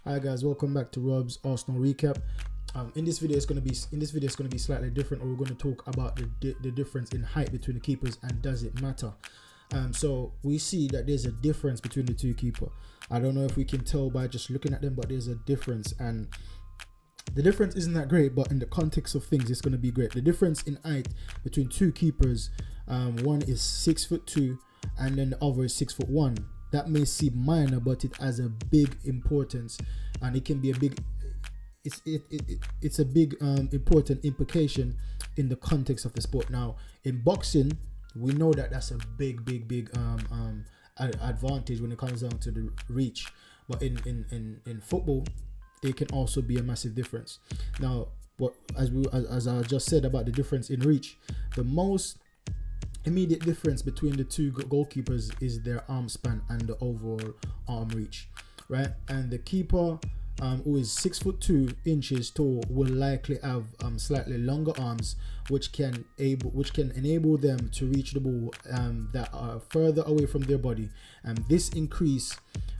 Hi guys, welcome back to Rob's Arsenal recap. In this video, it's going to be slightly different. We're going to talk about the difference in height between the keepers and does it matter. So we see that there's a difference between the two keepers. I don't know if we can tell by just looking at them, but there's a difference, and the difference isn't that great, but in the context of things, it's going to be great. The difference in height between two keepers, one is 6'2", and then the other is 6'1". That may seem minor, but it has a big importance, and it can be a big. It's a big important implication in the context of the sport. Now, in boxing, we know that that's a big advantage when it comes down to the reach, but in football, they can also be a massive difference. Now, as I just said about the difference in reach, the most immediate difference between the two goalkeepers is their arm span and the overall arm reach, right? And the keeper, who is 6'2" tall, will likely have slightly longer arms, which can enable them to reach the ball that are further away from their body, and this increase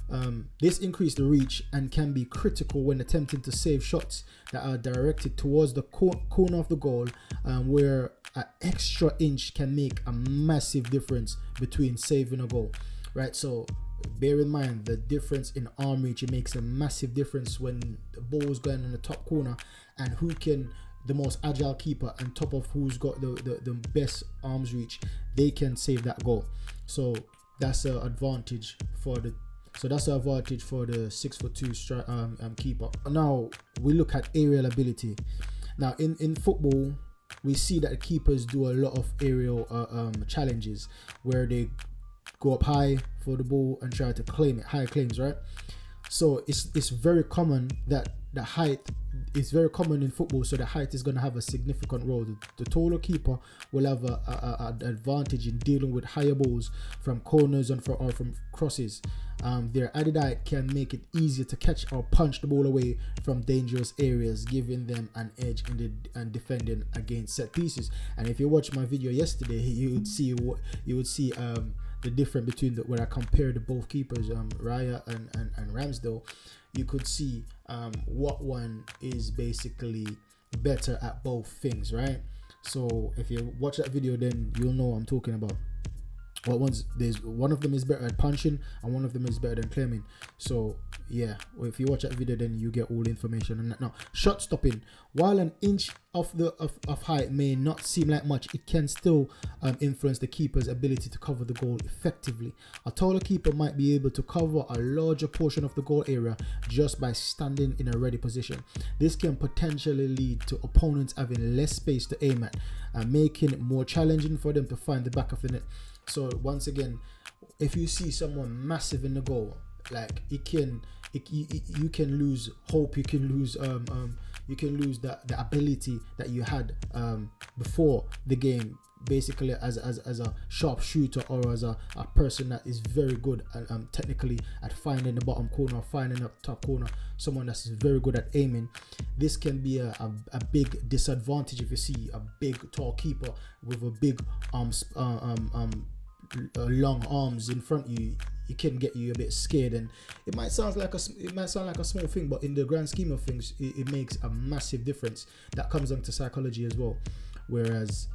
the reach and can be critical when attempting to save shots that are directed towards the corner of the goal, where an extra inch can make a massive difference between saving a goal, right? So bear in mind the difference in arm reach. It makes a massive difference when the ball is going in the top corner, and the most agile keeper on top of who's got the best arms reach, they can save that goal. So that's an advantage for the 6'2" keeper. Now we look at aerial ability. Now in football, we see that the keepers do a lot of aerial challenges where they go up high for the ball and try to claim it, high claims, right? So it's very common that the height is very common in football, so the height is going to have a significant role. The taller keeper will have an advantage in dealing with higher balls from corners or from crosses. Their added height can make it easier to catch or punch the ball away from dangerous areas, giving them an edge in defending against set pieces. And if you watched my video yesterday, you would see the difference between where I compared the both keepers, Raya and Ramsdale. You could see what one is basically better at both things, right? So if you watch that video, then you'll know what I'm talking about. One of them is better at punching and one of them is better than claiming. So yeah, if you watch that video, then you get all the information on that. Now, shot stopping. While an inch of height may not seem like much, it can still influence the keeper's ability to cover the goal effectively. A taller keeper might be able to cover a larger portion of the goal area just by standing in a ready position. This can potentially lead to opponents having less space to aim at, making it more challenging for them to find the back of the net. So once again, if you see someone massive in the goal, like you can lose hope, you can lose the ability that you had before the game, basically as a sharp shooter or as a person that is very good technically at finding the bottom corner or finding the top corner, someone that's very good at aiming. This can be a big disadvantage if you see a big tall keeper with a big long arms in front of you. It can get you a bit scared, and it might sound like a small thing, but in the grand scheme of things, it makes a massive difference. That comes down to psychology as well. Whereas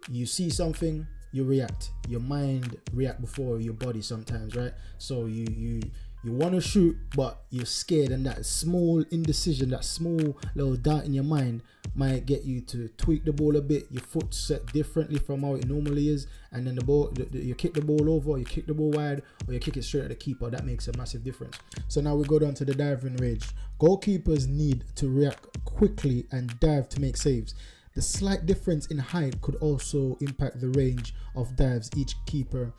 you see something, you react. Your mind react before your body sometimes, right? So you want to shoot, but you're scared, and that small indecision, that small little doubt in your mind might get you to tweak the ball a bit. Your foot set differently from how it normally is, and then you kick the ball over, you kick the ball wide, or you kick it straight at the keeper. That makes a massive difference. So now we go down to the diving range. Goalkeepers need to react quickly and dive to make saves. The slight difference in height could also impact the range of dives each keeper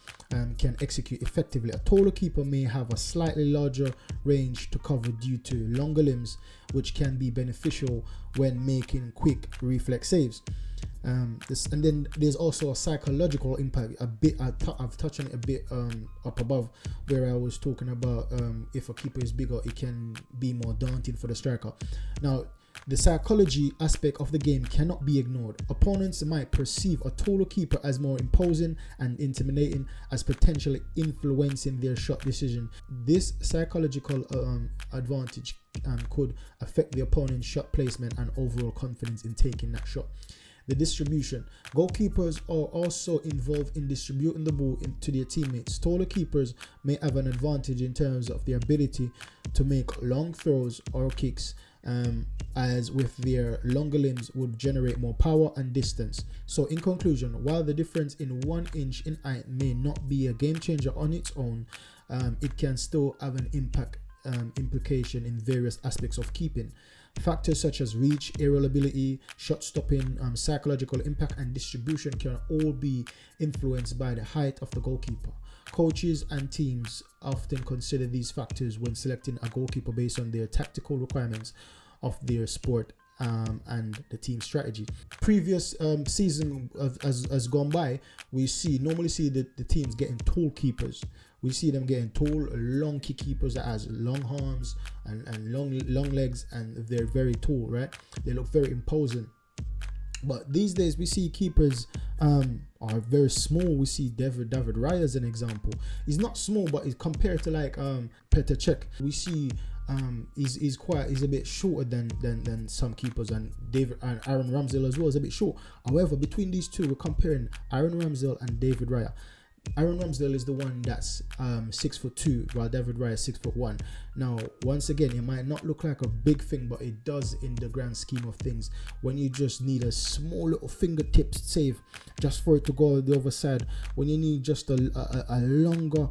can execute effectively. A taller keeper may have a slightly larger range to cover due to longer limbs, which can be beneficial when making quick reflex saves. And then there's also a psychological impact. I've touched on it a bit up above, where I was talking about if a keeper is bigger, it can be more daunting for the striker. Now, The psychology aspect of the game cannot be ignored. Opponents might perceive a taller keeper as more imposing and intimidating, as potentially influencing their shot decision. This psychological advantage could affect the opponent's shot placement and overall confidence in taking that shot. The distribution. Goalkeepers are also involved in distributing the ball to their teammates. Taller keepers may have an advantage in terms of their ability to make long throws or kicks, as with their longer limbs would generate more power and distance. So in conclusion, while the difference in 1 inch in height may not be a game changer on its own, it can still have an implication in various aspects of keeping. Factors such as reach, aerial ability, shot stopping, psychological impact, and distribution can all be influenced by the height of the goalkeeper. Coaches and teams often consider these factors when selecting a goalkeeper based on their tactical requirements of their sport and the team strategy. Previous season has gone by, we normally see the teams getting tall keepers. We see them getting tall, long kick keepers that has long arms and long legs, and they're very tall, right? They look very imposing. But these days we see keepers are very small. We see David Raya as an example. He's not small, but he's compared to like Petr Cech. We see he's a bit shorter than some keepers, and Aaron Ramsdale as well is a bit short. However, between these two, we're comparing Aaron Ramsdale and David Raya. Aaron Ramsdale is the one that's 6'2", while David Raya is 6'1". Now, once again, it might not look like a big thing, but it does in the grand scheme of things. When you just need a small little fingertip save just for it to go the other side, when you need just a longer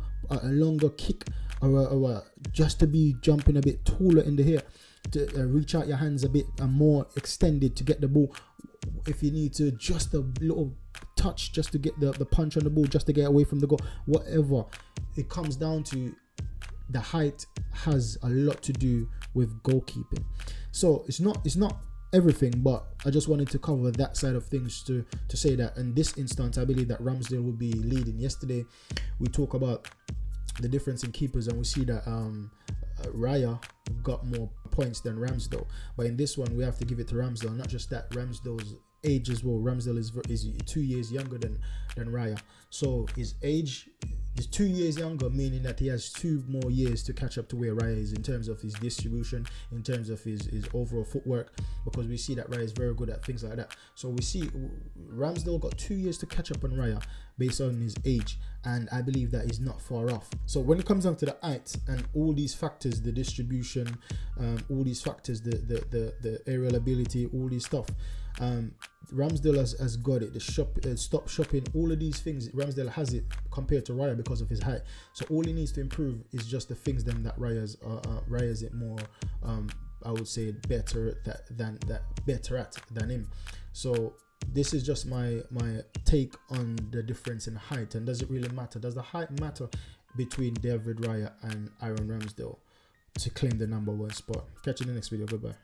kick, or just to be jumping a bit taller in the air, to reach out your hands a bit more extended to get the ball. If you need to just a little touch just to get the punch on the ball, just to get away from the goal, whatever it comes down to, the height has a lot to do with goalkeeping. So it's not everything, but I just wanted to cover that side of things to say that in this instance, I believe that Ramsdale will be leading. Yesterday we talk about the difference in keepers, and we see that Raya got more points than Ramsdale, but in this one we have to give it to Ramsdale. Not just that, Ramsdale's age as well. Ramsdale is 2 years younger than Raya, so his age is 2 years younger, meaning that he has 2 more years to catch up to where Raya is in terms of his distribution, in terms of his overall footwork, because we see that Raya is very good at things like that. So we see Ramsdale got 2 years to catch up on Raya based on his age, and I believe that he's not far off. So when it comes down to the height and all these factors, the distribution, all these factors, the aerial ability, all these stuff, Ramsdale has got it. The stop shopping, all of these things, Ramsdale has it compared to Raya because of his height. So all he needs to improve is just the things then that Raya's it more, I would say, better than him. So this is just my take on the difference in height. And does it really matter? Does the height matter between David Raya and Aaron Ramsdale to claim the #1 spot? Catch you in the next video. Goodbye.